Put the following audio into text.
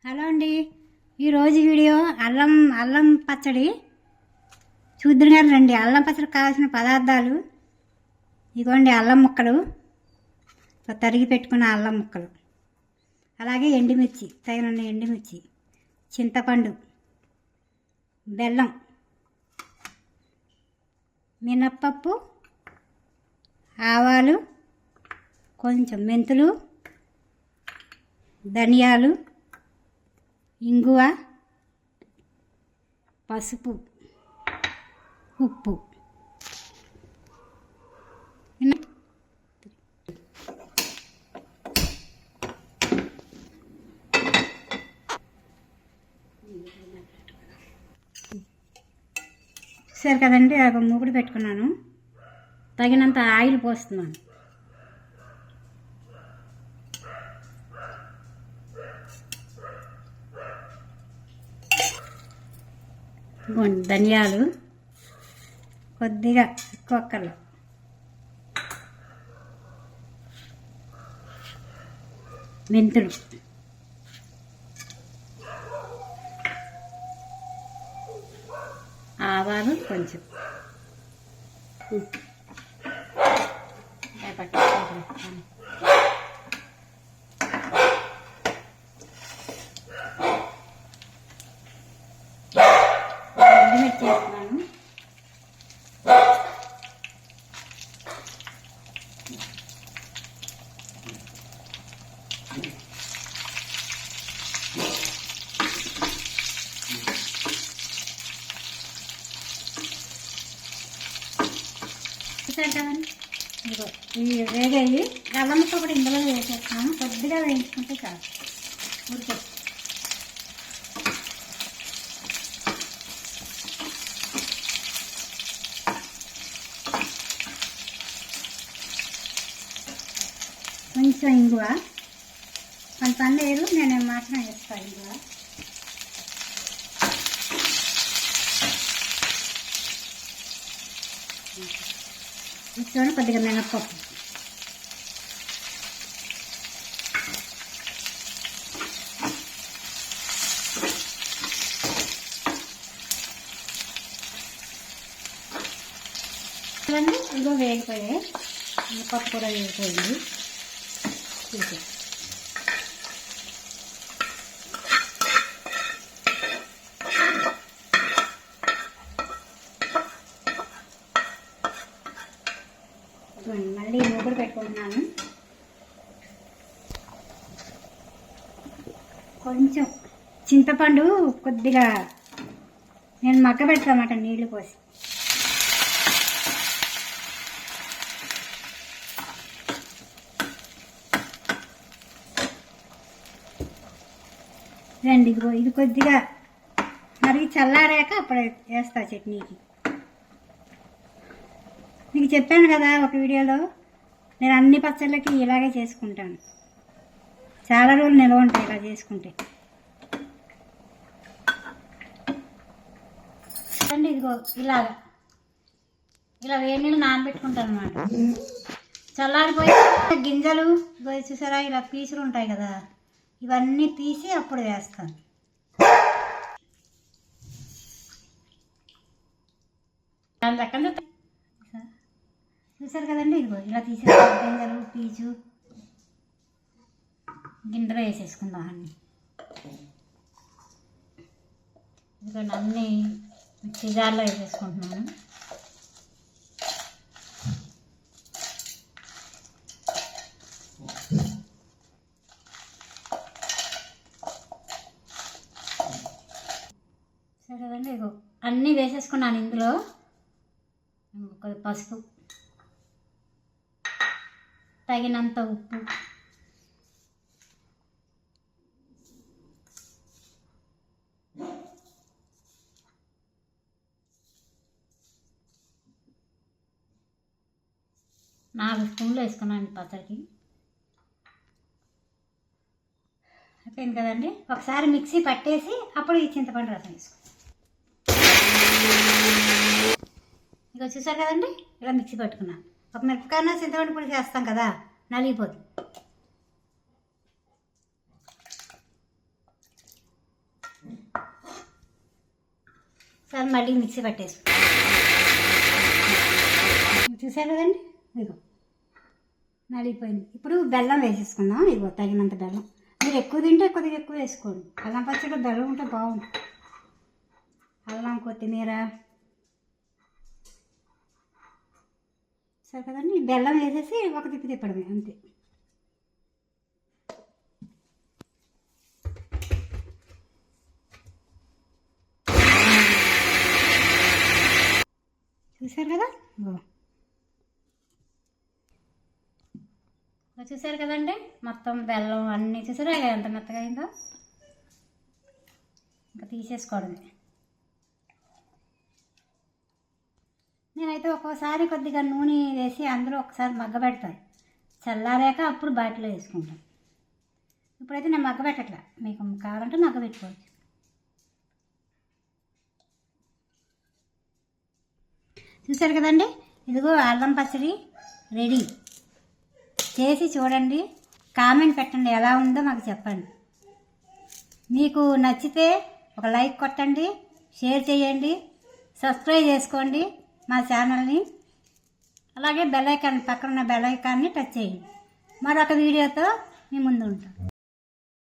Hello అండి, ఈరోజు video అల్లం పచ్చడి చూద్దరు గారు రండి. అల్లం పచ్చడి కావాల్సిన పదార్థాలు ఇదిగోండి. అల్లం ముక్కలు, తరిగి పెట్టుకున్న అల్లం ముక్కలు, అలాగే ఎండుమిర్చి, తగిన ఎండుమిర్చి, చింతపండు, బెల్లం, మినప్పప్పు, ఆవాలు, కొంచెం మెంతులు, ధనియాలు, ఇంగువ, పసుపు, ఉప్పు. చూసారు కదండి, ఒక మూకుడు పెట్టుకున్నాను. తగినంత ఆయిల్ పోస్తున్నాను. ధనియాలు కొద్దిగా ఎక్కువ అక్కర్లు, మెంతులు, ఆవాలు కొంచెం, చేస్తున్నాను. చూసారు కదండి, ఇదిగో ఇవి వేగాయి. అల్లం ముక్క కూడా ఇందులో వేసేస్తున్నాను. కొద్దిగా వేయించుకుంటే చాలు. ఉడికే కొంచెం ఇంగువ, కొంత లేదు, నేను మాత్రం వేస్తాను ఇంగువ. ఇస్తాను కొద్దిగా మినప్పప్పు, ఇదిగో వేగిపోయాయి. మినప్పప్పు కూడా వేగిపోయింది. మళ్ళీ మూకుడు పెట్టుకుంటున్నాను. కొంచెం చింతపండు కొద్దిగా నేను మగ్గ పెడతామాట నీళ్లు పోసి. రండి, ఇదిగో ఇది కొద్దిగా మరిగి చల్లారాక అప్పుడు వేస్తా చట్నీకి. మీకు చెప్పాను కదా ఒక వీడియోలో, నేను అన్ని పచ్చళ్ళకి ఇలాగే చేసుకుంటాను. చాలా రోజులు నిల్వ ఉంటాయి ఇలా చేసుకుంటే. అండి ఇదిగో ఇలా వేడి నీళ్ళు నానబెట్టుకుంటాను అన్నమాట. చల్లారిపోయి గింజలు చూసారా, ఇలా పీసులు ఉంటాయి కదా, ఇవన్నీ తీసి అప్పుడు వేస్తాను. చూసారు కదండి, ఇదిగో ఇలా తీసి గింజలు పీచు గింజలు వేసేసుకుందాం అన్ని. ఇదిగోండి అన్నీ మిక్సీ జార్లో వేసేసుకుంటున్నాను. సరే కదండి, ఇగో అన్నీ వేసేసుకున్నాను. ఇందులో పసుపు, తగినంత ఉప్పు, నాలుగు స్పూన్లు వేసుకున్నాను పచ్చడికి. అయిపోయింది కదండి. ఒకసారి మిక్సీ పట్టేసి అప్పుడు ఈ చింతపండు రసం వేసుకో. ఇక చూసారు కదండి, ఇలా మిక్సీ పట్టుకున్నాను. ఒక మిరపకాయ చింతపండు పొడి చేస్తాం కదా, నలిగిపోతుంది. దాన్ని మళ్ళీ మిక్సీ పట్టేసి చూసారు కదండి, ఇదిగో నలిగిపోయింది. ఇప్పుడు బెల్లం వేసేసుకుందాం. ఇదిగో తగినంత బెల్లం. మీరు ఎక్కువ తింటే కొద్దిగా ఎక్కువ వేసుకోండి. అల్లం పచ్చడి బెల్లం ఉంటే బాగుంటుంది. అల్లం, కొత్తిమీర, సరే కదండి. బెల్లం వేసేసి ఒక తిప్పి తిప్పడమే, అంతే. చూసారు కదా, చూసారు కదండి, మొత్తం బెల్లం అన్నీ చూసారా ఎంత మెత్తగా అయిందో. ఇంకా తీసేసుకోవడమే. నేనైతే ఒక్కోసారి కొద్దిగా నూనె వేసి అందులో ఒకసారి మగ్గబెడతాను. చల్లారాక అప్పుడు బాటిలో వేసుకుంటాను. ఇప్పుడైతే నేను మగ్గబెట్టట్లా, మీకు కావాలంటే మగ్గబెట్టుకోవచ్చు. చూసారు కదండి, ఇదిగో అల్లం పచ్చడి రెడీ. చేసి చూడండి, కామెంట్ పెట్టండి ఎలా ఉందో మాకు చెప్పండి. మీకు నచ్చితే ఒక లైక్ కొట్టండి, షేర్ చేయండి, సబ్స్క్రైబ్ చేసుకోండి మా ఛానల్ని. అలాగే బెల్ ఐకాన్, పక్కన ఉన్న బెల్ ఐకాన్ని టచ్ చేయండి. మరొక వీడియోతో మీ ముందు ఉంటాం.